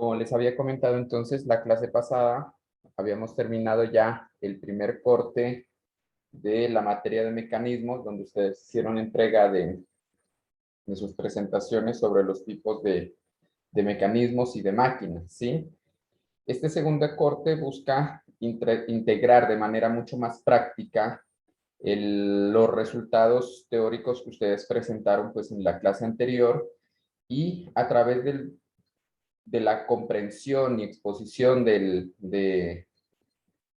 Como les había comentado entonces, la clase pasada habíamos terminado ya el primer corte de la materia de mecanismos, donde ustedes hicieron entrega de sus presentaciones sobre los tipos de mecanismos y de máquinas, ¿sí? Este segundo corte busca integrar de manera mucho más práctica los resultados teóricos que ustedes presentaron pues en la clase anterior y a través de la comprensión y exposición de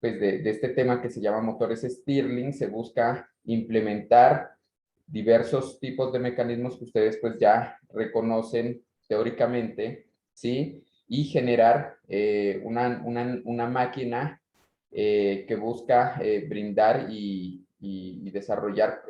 este tema que se llama motores Stirling, se busca implementar diversos tipos de mecanismos que ustedes pues ya reconocen teóricamente, ¿sí? Y generar una máquina que busca brindar y desarrollar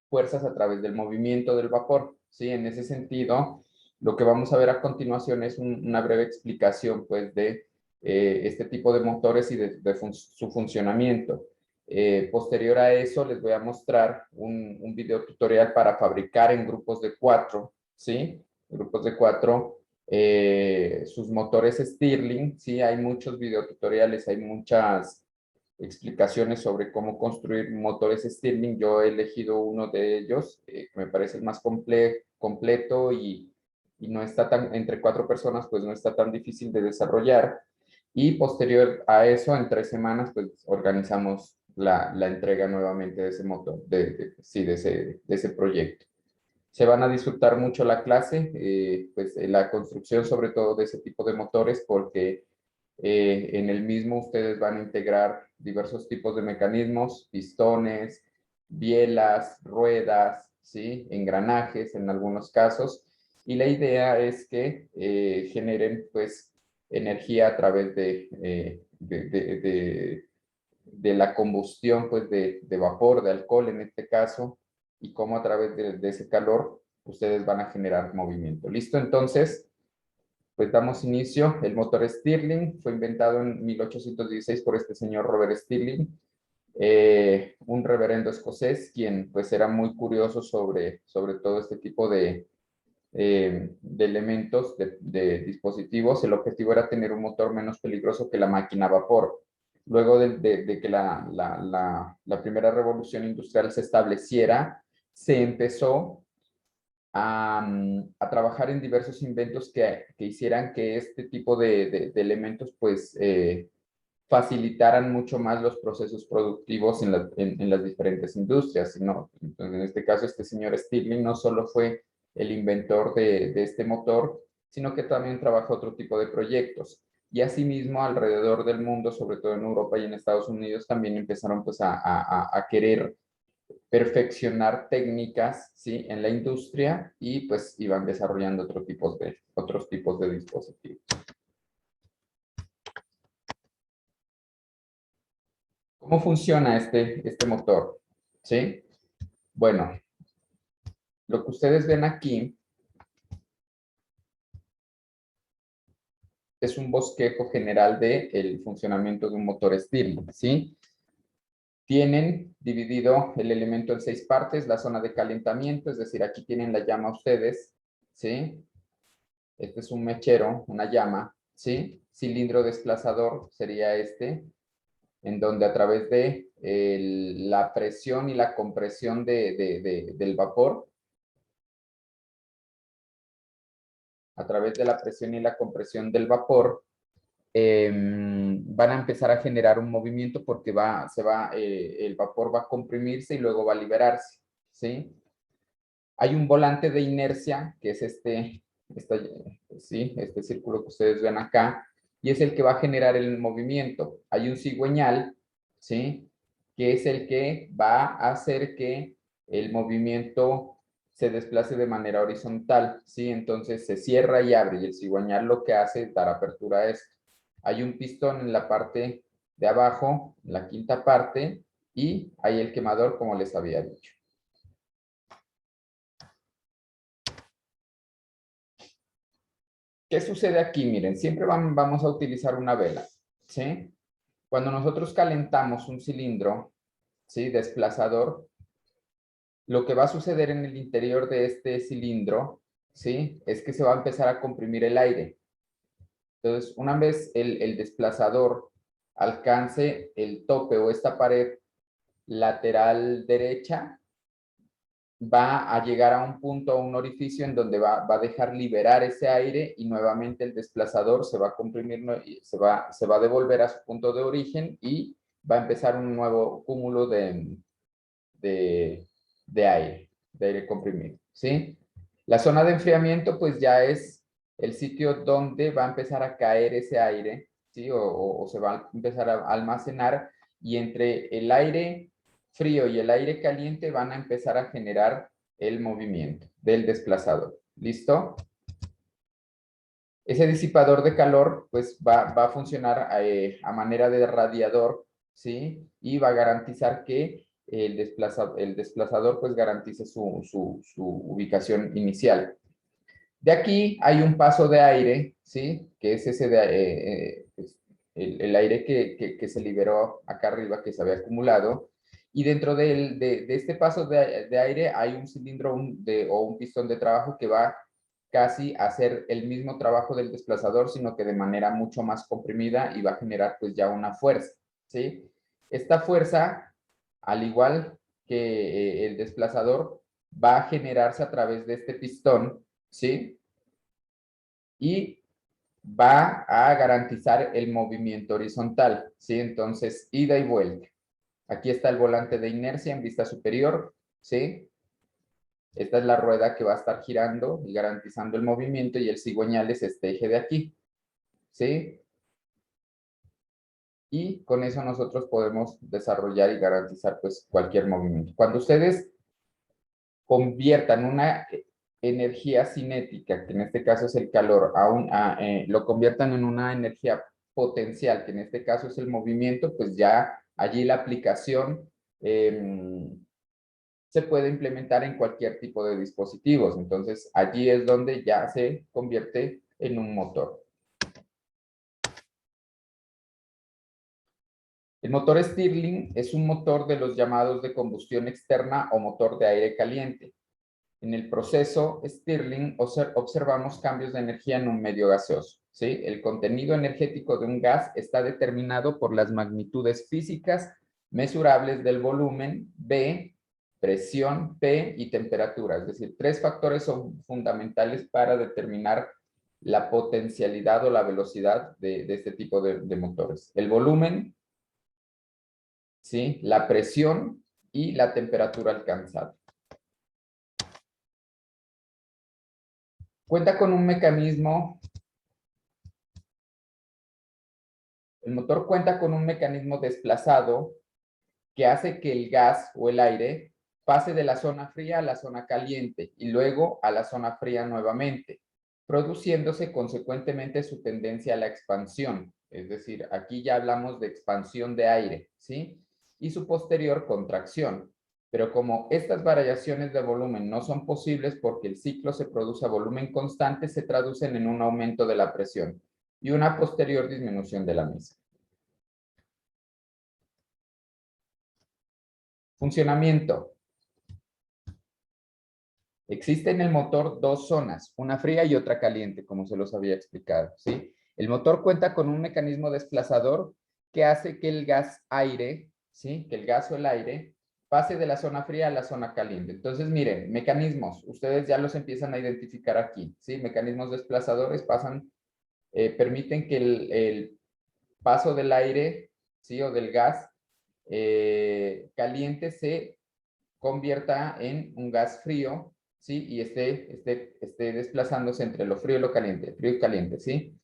fuerzas a través del movimiento del vapor, ¿sí? En ese sentido, lo que vamos a ver a continuación es una breve explicación, pues, de este tipo de motores y de su funcionamiento. Posterior a eso, les voy a mostrar un video tutorial para fabricar en grupos de 4, ¿sí? Grupos de 4, sus motores Stirling, ¿sí? Hay muchos videotutoriales, hay muchas explicaciones sobre cómo construir motores Stirling. Yo he elegido uno de ellos, que me parece el más completo y no está tan, entre 4 personas, pues no está tan difícil de desarrollar. Y posterior a eso, en 3 semanas, pues organizamos la entrega nuevamente de ese motor, sí, de ese proyecto. Se van a disfrutar mucho la clase, pues la construcción sobre todo de ese tipo de motores, porque en el mismo ustedes van a integrar diversos tipos de mecanismos, pistones, bielas, ruedas, ¿sí? Engranajes en algunos casos. Y la idea es que generen pues energía a través de la combustión pues de vapor, de alcohol en este caso, y cómo a través de ese calor ustedes van a generar movimiento. ¿Listo? Entonces, pues damos inicio. El motor Stirling fue inventado en 1816 por este señor Robert Stirling, un reverendo escocés, quien pues era muy curioso sobre todo este tipo de elementos, de dispositivos. El objetivo era tener un motor menos peligroso que la máquina a vapor. Luego de que la primera revolución industrial se estableciera, se empezó a trabajar en diversos inventos que hicieran que este tipo de elementos pues facilitaran mucho más los procesos productivos en las diferentes industrias, ¿no? Entonces, en este caso, este señor Stirling no solo fue el inventor de este motor, sino que también trabajó otro tipo de proyectos. Y asimismo, alrededor del mundo, sobre todo en Europa y en Estados Unidos, también empezaron pues a querer perfeccionar técnicas, ¿sí? En la industria y pues iban desarrollando otros tipos de dispositivos. ¿Cómo funciona este motor? ¿Sí? Bueno, lo que ustedes ven aquí es un bosquejo general del funcionamiento de un motor Stirling, ¿sí? Tienen dividido el elemento en 6 partes, la zona de calentamiento, es decir, aquí tienen la llama ustedes, ¿sí? Este es un mechero, una llama, ¿sí? Cilindro desplazador sería este, en donde a través de la presión y la compresión del vapor, a través de la presión y la compresión del vapor, van a empezar a generar un movimiento porque el vapor va a comprimirse y luego va a liberarse, ¿sí? Hay un volante de inercia, que es este círculo que ustedes ven acá, y es el que va a generar el movimiento. Hay un cigüeñal, ¿sí? Que es el que va a hacer que el movimiento se desplace de manera horizontal, ¿sí? Entonces se cierra y abre, y el cigüeñal lo que hace es dar apertura a esto. Hay un pistón en la parte de abajo, en la quinta parte, y hay el quemador, como les había dicho. ¿Qué sucede aquí? Miren, siempre vamos a utilizar una vela, ¿sí? Cuando nosotros calentamos un cilindro, ¿sí? Desplazador, lo que va a suceder en el interior de este cilindro, ¿sí? Es que se va a empezar a comprimir el aire. Entonces, una vez el desplazador alcance el tope o esta pared lateral derecha, va a llegar a un punto, a un orificio en donde va a dejar liberar ese aire y nuevamente el desplazador se va a comprimir, se va a devolver a su punto de origen y va a empezar un nuevo cúmulo de aire comprimido, ¿sí? La zona de enfriamiento pues ya es el sitio donde va a empezar a caer ese aire, ¿sí? O se va a empezar a almacenar y entre el aire frío y el aire caliente van a empezar a generar el movimiento del desplazador. ¿Listo? Ese disipador de calor pues va a funcionar a manera de radiador, ¿sí? Y va a garantizar que el desplazador pues garantice su ubicación inicial. De aquí hay un paso de aire, ¿sí? Que es ese el aire que se liberó acá arriba, que se había acumulado. Y dentro de este paso de aire hay un cilindro o un pistón de trabajo que va casi a hacer el mismo trabajo del desplazador, sino que de manera mucho más comprimida y va a generar pues ya una fuerza, ¿sí? Esta fuerza, al igual que el desplazador, va a generarse a través de este pistón, ¿sí? Y va a garantizar el movimiento horizontal, ¿sí? Entonces, ida y vuelta. Aquí está el volante de inercia en vista superior, ¿sí? Esta es la rueda que va a estar girando y garantizando el movimiento y el cigüeñal es este eje de aquí, ¿sí? Y con eso nosotros podemos desarrollar y garantizar pues cualquier movimiento. Cuando ustedes conviertan una energía cinética, que en este caso es el calor, lo conviertan en una energía potencial, que en este caso es el movimiento, pues ya allí la aplicación se puede implementar en cualquier tipo de dispositivos. Entonces, allí es donde ya se convierte en un motor. El motor Stirling es un motor de los llamados de combustión externa o motor de aire caliente. En el proceso Stirling observamos cambios de energía en un medio gaseoso, ¿sí? El contenido energético de un gas está determinado por las magnitudes físicas mesurables del volumen B, presión P y temperatura. Es decir, tres factores son fundamentales para determinar la potencialidad o la velocidad de este tipo de motores. El volumen, ¿sí? La presión y la temperatura alcanzada. Cuenta con un mecanismo, el motor cuenta con un mecanismo desplazado que hace que el gas o el aire pase de la zona fría a la zona caliente y luego a la zona fría nuevamente, produciéndose consecuentemente su tendencia a la expansión. Es decir, aquí ya hablamos de expansión de aire, ¿sí? Y su posterior contracción. Pero como estas variaciones de volumen no son posibles porque el ciclo se produce a volumen constante, se traducen en un aumento de la presión y una posterior disminución de la misma. Funcionamiento. Existe en el motor dos zonas, una fría y otra caliente, como se los había explicado, ¿sí? El motor cuenta con un mecanismo desplazador que hace que el gas aire, ¿sí? Que el gas o el aire pase de la zona fría a la zona caliente. Entonces, miren, mecanismos, ustedes ya los empiezan a identificar aquí, ¿sí? Mecanismos desplazadores permiten que el paso del aire, ¿sí? O del gas caliente se convierta en un gas frío, ¿sí? Y esté desplazándose entre lo frío y caliente, ¿sí?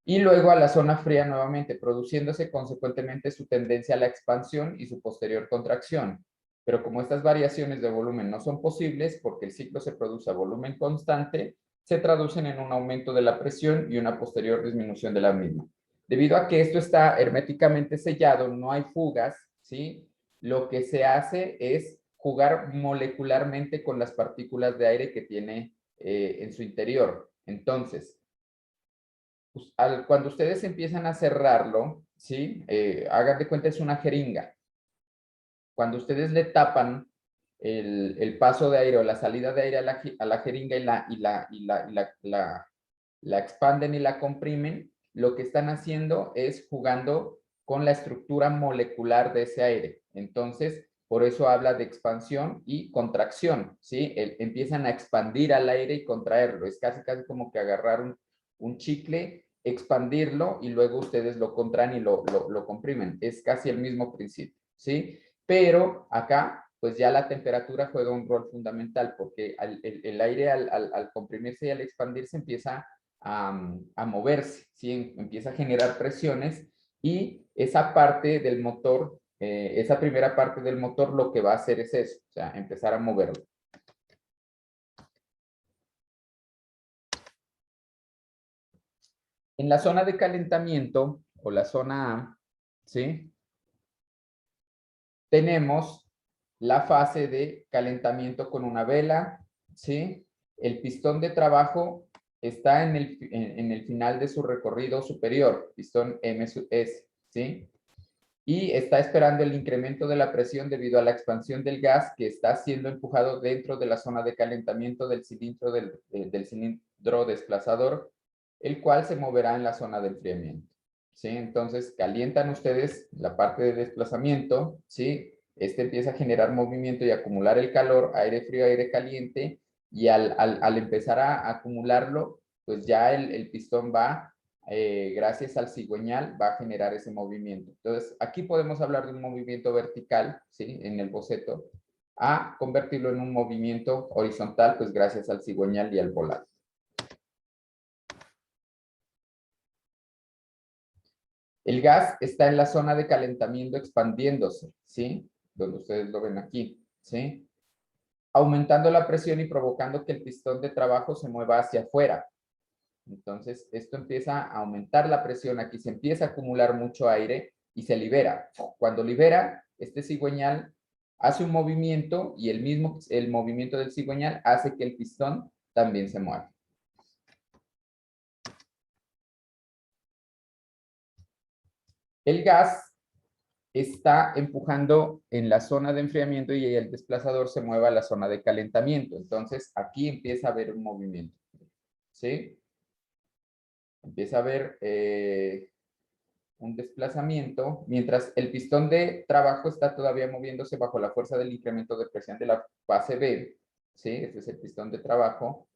Y luego a la zona fría nuevamente, produciéndose consecuentemente su tendencia a la expansión y su posterior contracción. Pero como estas variaciones de volumen no son posibles, porque el ciclo se produce a volumen constante, se traducen en un aumento de la presión y una posterior disminución de la misma. Debido a que esto está herméticamente sellado, no hay fugas, ¿sí? Lo que se hace es jugar molecularmente con las partículas de aire que tiene en su interior. Entonces, cuando ustedes empiezan a cerrarlo, ¿sí? Hagan de cuenta, es una jeringa. Cuando ustedes le tapan el paso de aire o la salida de aire a la jeringa y la expanden y la comprimen, lo que están haciendo es jugando con la estructura molecular de ese aire. Entonces, por eso habla de expansión y contracción, ¿sí? Empiezan a expandir al aire y contraerlo. Es casi como que agarrar un chicle, expandirlo y luego ustedes lo contraen y lo comprimen. Es casi el mismo principio, ¿sí? Pero acá, pues ya la temperatura juega un rol fundamental porque el aire al comprimirse y al expandirse empieza a moverse, ¿sí? Empieza a generar presiones y esa parte del motor, esa primera parte del motor lo que va a hacer es eso, o sea, empezar a moverlo. En la zona de calentamiento, o la zona A, ¿sí? Tenemos la fase de calentamiento con una vela, ¿sí? El pistón de trabajo está en el final de su recorrido superior, pistón MS, ¿sí? Y está esperando el incremento de la presión debido a la expansión del gas que está siendo empujado dentro de la zona de calentamiento del cilindro desplazador, el cual se moverá en la zona de enfriamiento, ¿sí? Entonces, calientan ustedes la parte de desplazamiento, ¿sí? Este empieza a generar movimiento y acumular el calor, aire frío, aire caliente, y al empezar a acumularlo, pues ya el pistón va gracias al cigüeñal va a generar ese movimiento. Entonces, aquí podemos hablar de un movimiento vertical, ¿sí? En el boceto, a convertirlo en un movimiento horizontal, pues gracias al cigüeñal y al volante. El gas está en la zona de calentamiento expandiéndose, ¿sí? Donde ustedes lo ven aquí, ¿sí? Aumentando la presión y provocando que el pistón de trabajo se mueva hacia afuera. Entonces, esto empieza a aumentar la presión, aquí se empieza a acumular mucho aire y se libera. Cuando libera, este cigüeñal hace un movimiento y el movimiento del cigüeñal hace que el pistón también se mueva. El gas está empujando en la zona de enfriamiento y el desplazador se mueve a la zona de calentamiento. Entonces, aquí empieza a haber un movimiento, ¿sí? Empieza a haber un desplazamiento, mientras el pistón de trabajo está todavía moviéndose bajo la fuerza del incremento de presión de la fase B, ¿sí? Este es el pistón de trabajo,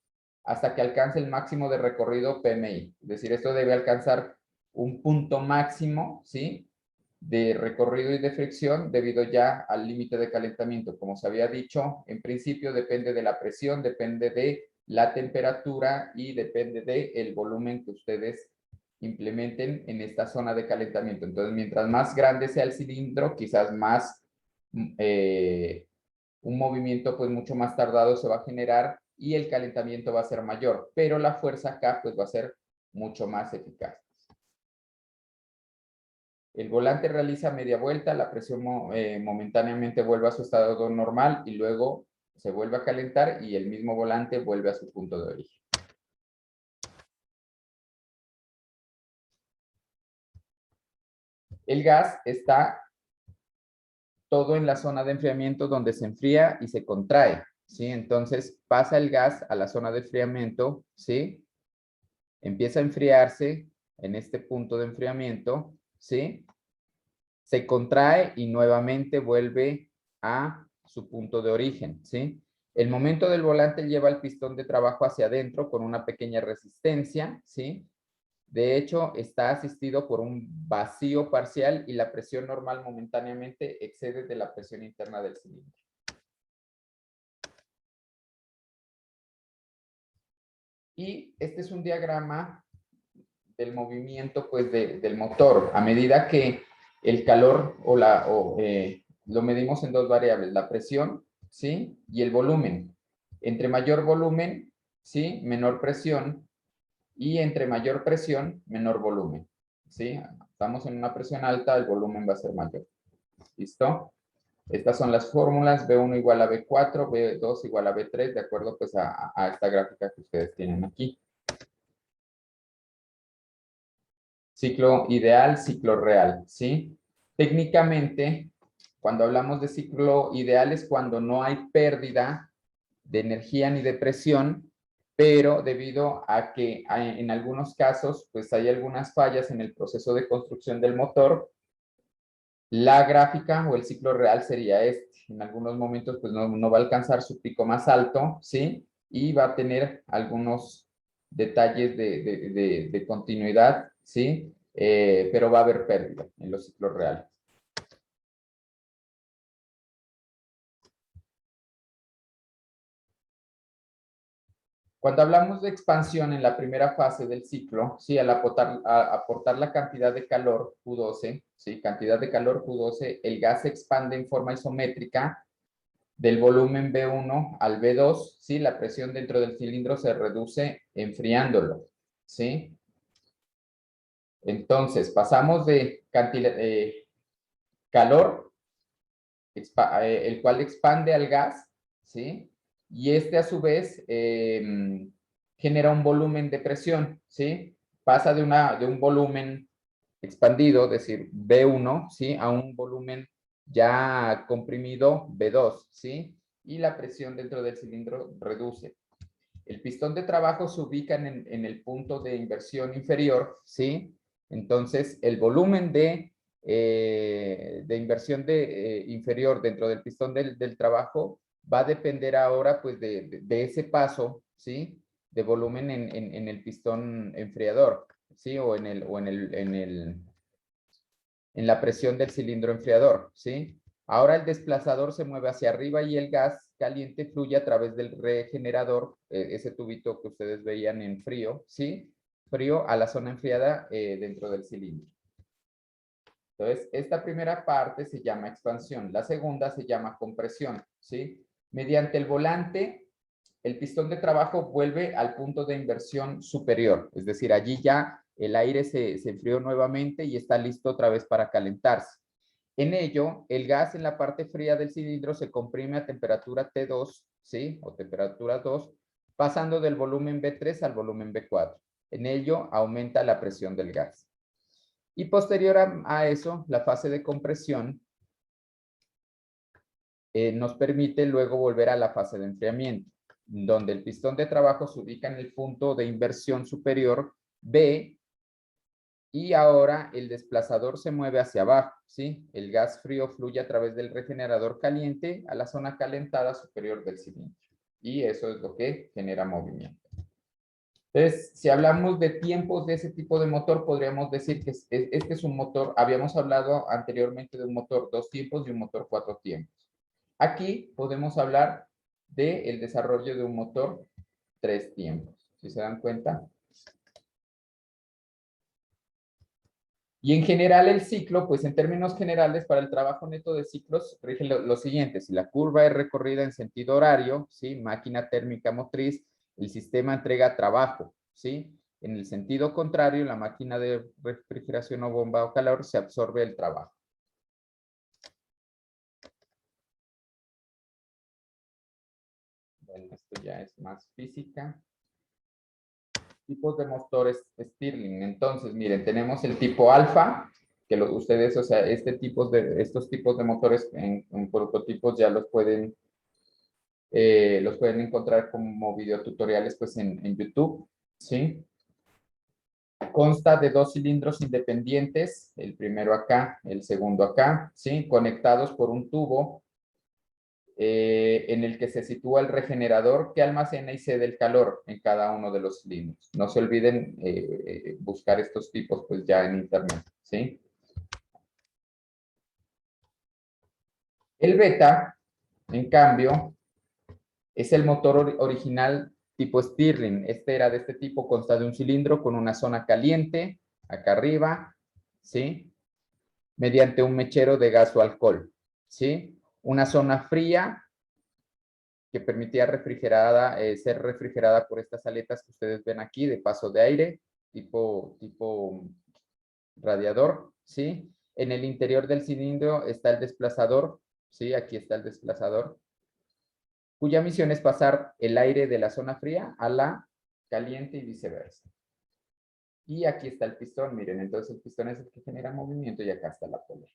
hasta que alcance el máximo de recorrido PMI. Es decir, esto debe alcanzar un punto máximo, ¿sí? De recorrido y de fricción debido ya al límite de calentamiento. Como se había dicho, en principio depende de la presión, depende de la temperatura y depende del volumen que ustedes implementen en esta zona de calentamiento. Entonces, mientras más grande sea el cilindro, quizás más un movimiento pues mucho más tardado se va a generar y el calentamiento va a ser mayor, pero la fuerza acá pues va a ser mucho más eficaz. El volante realiza media vuelta, la presión momentáneamente vuelve a su estado normal y luego se vuelve a calentar y el mismo volante vuelve a su punto de origen. El gas está todo en la zona de enfriamiento donde se enfría y se contrae, ¿sí? Entonces pasa el gas a la zona de enfriamiento, ¿sí? Empieza a enfriarse en este punto de enfriamiento, ¿sí? Se contrae y nuevamente vuelve a su punto de origen, ¿sí? El momento del volante lleva el pistón de trabajo hacia adentro con una pequeña resistencia, ¿sí? De hecho, está asistido por un vacío parcial y la presión normal momentáneamente excede de la presión interna del cilindro. Y este es un diagrama del movimiento pues, del motor. A medida que el calor lo medimos en dos variables, la presión, ¿sí? Y el volumen. Entre mayor volumen, ¿sí? Menor presión. Y entre mayor presión, menor volumen, ¿sí? Estamos en una presión alta, el volumen va a ser mayor. ¿Listo? Estas son las fórmulas, B1 igual a B4, B2 igual a B3, de acuerdo pues a esta gráfica que ustedes tienen aquí. Ciclo ideal, ciclo real, ¿sí? Técnicamente, cuando hablamos de ciclo ideal es cuando no hay pérdida de energía ni de presión, pero debido a que en algunos casos, pues hay algunas fallas en el proceso de construcción del motor, la gráfica o el ciclo real sería este. En algunos momentos, pues no va a alcanzar su pico más alto, ¿sí? Y va a tener algunos detalles de continuidad, ¿sí? Pero va a haber pérdida en los ciclos reales. Cuando hablamos de expansión en la primera fase del ciclo, ¿sí? Al aportar la cantidad de calor Q12, ¿sí? Cantidad de calor Q12, el gas se expande en forma isométrica del volumen B1 al B2, ¿sí? La presión dentro del cilindro se reduce enfriándolo, ¿sí? Entonces, pasamos de calor, el cual expande al gas, ¿sí? Y este a su vez genera un volumen de presión, ¿sí? Pasa de un volumen expandido, es decir, B1, ¿sí? A un volumen ya comprimido B2, ¿sí? Y la presión dentro del cilindro reduce. El pistón de trabajo se ubica en el punto de inversión inferior, ¿sí? Entonces, el volumen de inversión inferior dentro del pistón del trabajo va a depender ahora, pues, de ese paso, ¿sí? De volumen en el pistón enfriador, ¿sí? En la presión del cilindro enfriador, ¿sí? Ahora el desplazador se mueve hacia arriba y el gas caliente fluye a través del regenerador, ese tubito que ustedes veían en frío, ¿sí? Frío a la zona enfriada dentro del cilindro. Entonces, esta primera parte se llama expansión. La segunda se llama compresión, ¿sí? Mediante el volante, el pistón de trabajo vuelve al punto de inversión superior. Es decir, allí ya el aire se enfrió nuevamente y está listo otra vez para calentarse. En ello, el gas en la parte fría del cilindro se comprime a temperatura T2, ¿sí? O temperatura 2, pasando del volumen B3 al volumen B4. En ello, aumenta la presión del gas. Y posterior a eso, la fase de compresión nos permite luego volver a la fase de enfriamiento, donde el pistón de trabajo se ubica en el punto de inversión superior B y ahora el desplazador se mueve hacia abajo, ¿sí? El gas frío fluye a través del regenerador caliente a la zona calentada superior del cilindro. Y eso es lo que genera movimiento. Entonces, si hablamos de tiempos de ese tipo de motor, podríamos decir que este es un motor, habíamos hablado anteriormente de un motor 2 tiempos y un motor 4 tiempos. Aquí podemos hablar del desarrollo de un motor 3 tiempos. ¿Sí se dan cuenta? Y en general el ciclo, pues en términos generales, para el trabajo neto de ciclos, rige lo siguiente. Si la curva es recorrida en sentido horario, ¿sí? Máquina térmica motriz, el sistema entrega trabajo, ¿sí? En el sentido contrario, la máquina de refrigeración o bomba o calor se absorbe el trabajo. Bueno, esto ya es más física. Tipos de motores Stirling. Entonces, miren, tenemos el tipo alfa, que ustedes, o sea, estos tipos de motores en prototipos ya los pueden encontrar como videotutoriales pues en YouTube, ¿sí? Consta de 2 cilindros independientes, el primero acá, el segundo acá, ¿sí? Conectados por un tubo en el que se sitúa el regenerador que almacena y cede el calor en cada uno de los cilindros. No se olviden buscar estos tipos pues ya en internet, ¿sí? El beta, en cambio, es el motor original tipo Stirling. Este era de este tipo, consta de un cilindro con una zona caliente, acá arriba, ¿sí? Mediante un mechero de gas o alcohol, ¿sí? Una zona fría que permitía ser refrigerada por estas aletas que ustedes ven aquí de paso de aire, tipo radiador, ¿sí? En el interior del cilindro está el desplazador, ¿sí? Aquí está el desplazador, cuya misión es pasar el aire de la zona fría a la caliente y viceversa. Y aquí está el pistón, miren, entonces el pistón es el que genera movimiento y acá está la polea.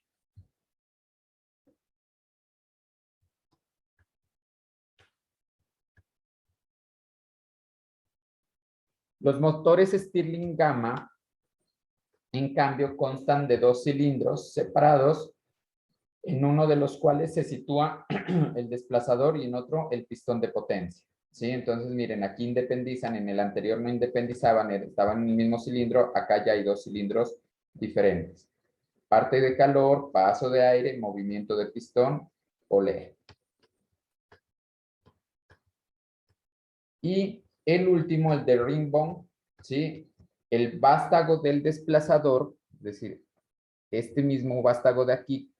Los motores Stirling Gamma, en cambio, constan de 2 cilindros separados, en uno de los cuales se sitúa el desplazador y en otro el pistón de potencia. ¿Sí? Entonces, miren, aquí independizan, en el anterior no independizaban, estaban en el mismo cilindro, acá ya hay 2 cilindros diferentes. Parte de calor, paso de aire, movimiento de pistón, polea. Y el último, el de ring bone, ¿sí? El vástago del desplazador, es decir, este mismo vástago de aquí,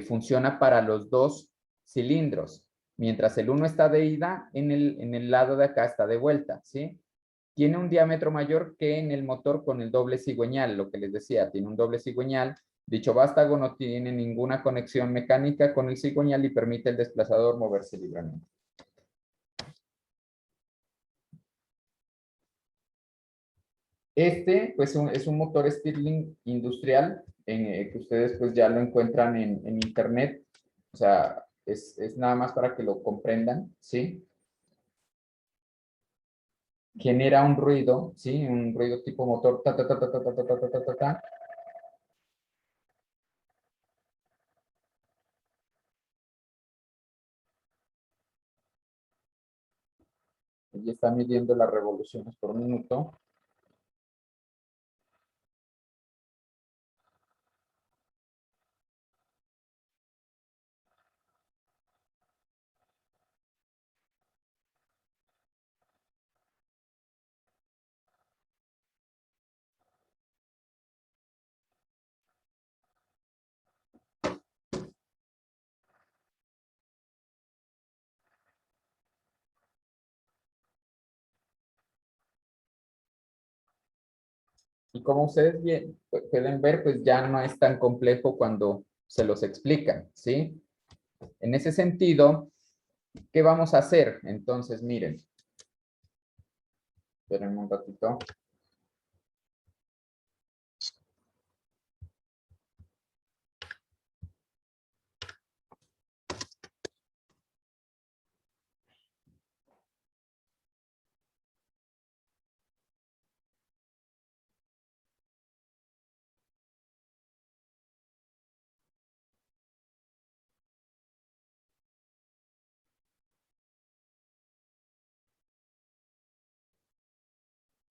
funciona para los 2 cilindros, mientras el uno está de ida, en el lado de acá está de vuelta, ¿sí? Tiene un diámetro mayor que en el motor con el doble cigüeñal, lo que les decía, tiene un doble cigüeñal. Dicho vástago no tiene ninguna conexión mecánica con el cigüeñal y permite al desplazador moverse libremente. Este, pues, es un motor Stirling industrial, que ustedes pues ya lo encuentran en internet. O sea, es nada más para que lo comprendan, ¿sí? Genera un ruido, ¿sí? Un ruido tipo motor, ta, ta, ta, ta, ta, ta, ta, ta, ta, ta, ta, ta. Y está midiendo las revoluciones por minuto. Y como ustedes bien, pueden ver, pues ya no es tan complejo cuando se los explican, ¿sí? En ese sentido, ¿qué vamos a hacer? Entonces, miren, esperen un ratito.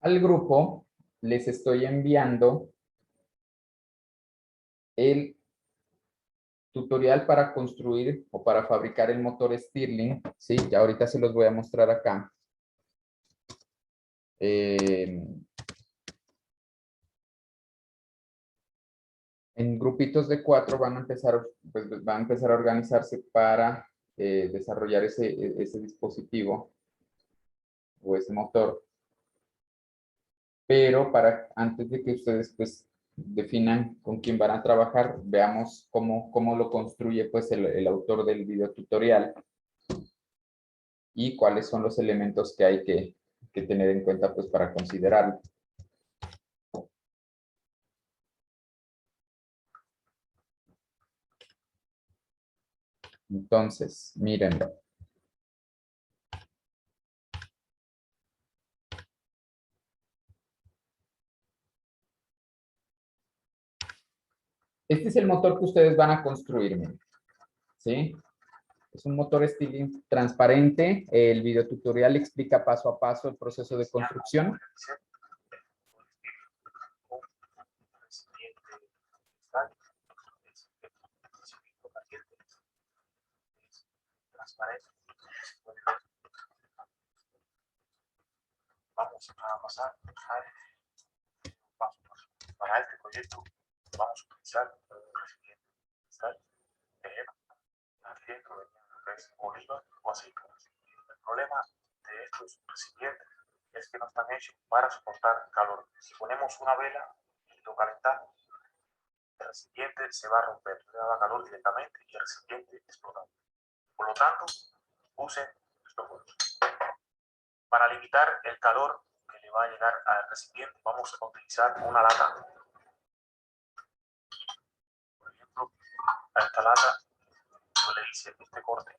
Al grupo les estoy enviando el tutorial para construir o para fabricar el motor Stirling, ¿sí? Ya ahorita se los voy a mostrar acá. En grupitos de 4 van a empezar, pues, van a empezar a organizarse para desarrollar ese dispositivo o ese motor. Pero antes de que ustedes pues definan con quién van a trabajar, veamos cómo lo construye pues el autor del video tutorial y cuáles son los elementos que hay que tener en cuenta pues para considerarlo. Entonces, mírenlo. Este es el motor que ustedes van a construir, miren, ¿sí? Es un motor Stirling transparente. El videotutorial explica paso a paso el proceso de construcción. Vamos a pasar paso. Para este proyecto vamos a utilizar el recipiente cristal de dentro de oliva o aceite. El problema de estos recipientes es que no están hechos para soportar calor. Si ponemos una vela y lo calentamos, el recipiente se va a romper, le da calor directamente y el recipiente explota. Por lo tanto, usen estos juegos. Para limitar el calor que le va a llegar al recipiente, vamos a utilizar una lata. Por ejemplo, a esta lata yo le hice este corte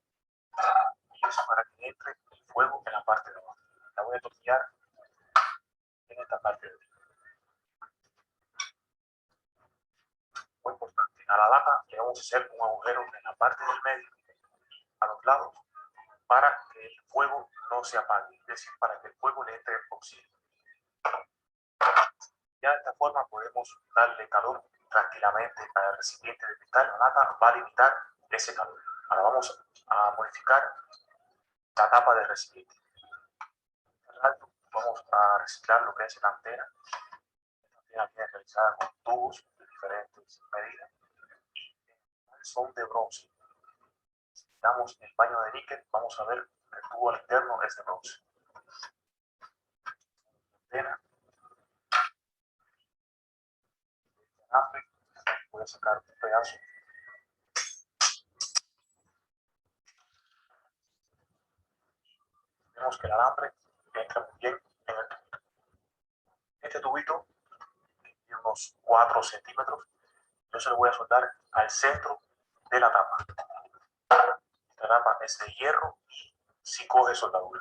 y eso para que entre el fuego en la parte de abajo. La voy a tornillar en esta parte de aquí. Muy importante. A la lata le vamos a hacer un agujero en la parte del medio, a los lados, para que el fuego no se apague, es decir, para que el fuego le entre oxígeno. Ya de esta forma podemos darle calor tranquilamente al recipiente de cristal. La lata va a limitar ese calor. Ahora vamos a modificar la tapa del recipiente. Vamos a reciclar lo que es la antena. Esta antena viene realizada con tubos de diferentes medidas. Son de bronce. Si damos el baño de níquel, vamos a ver que el tubo al interno es de bronce. Antena. Voy a sacar un pedazo. Vemos que el alambre entra muy bien en el tubito. Este tubito, de unos 4 centímetros, yo se lo voy a soldar al centro de la tapa. Esta tapa es de hierro y sí coge soldadura.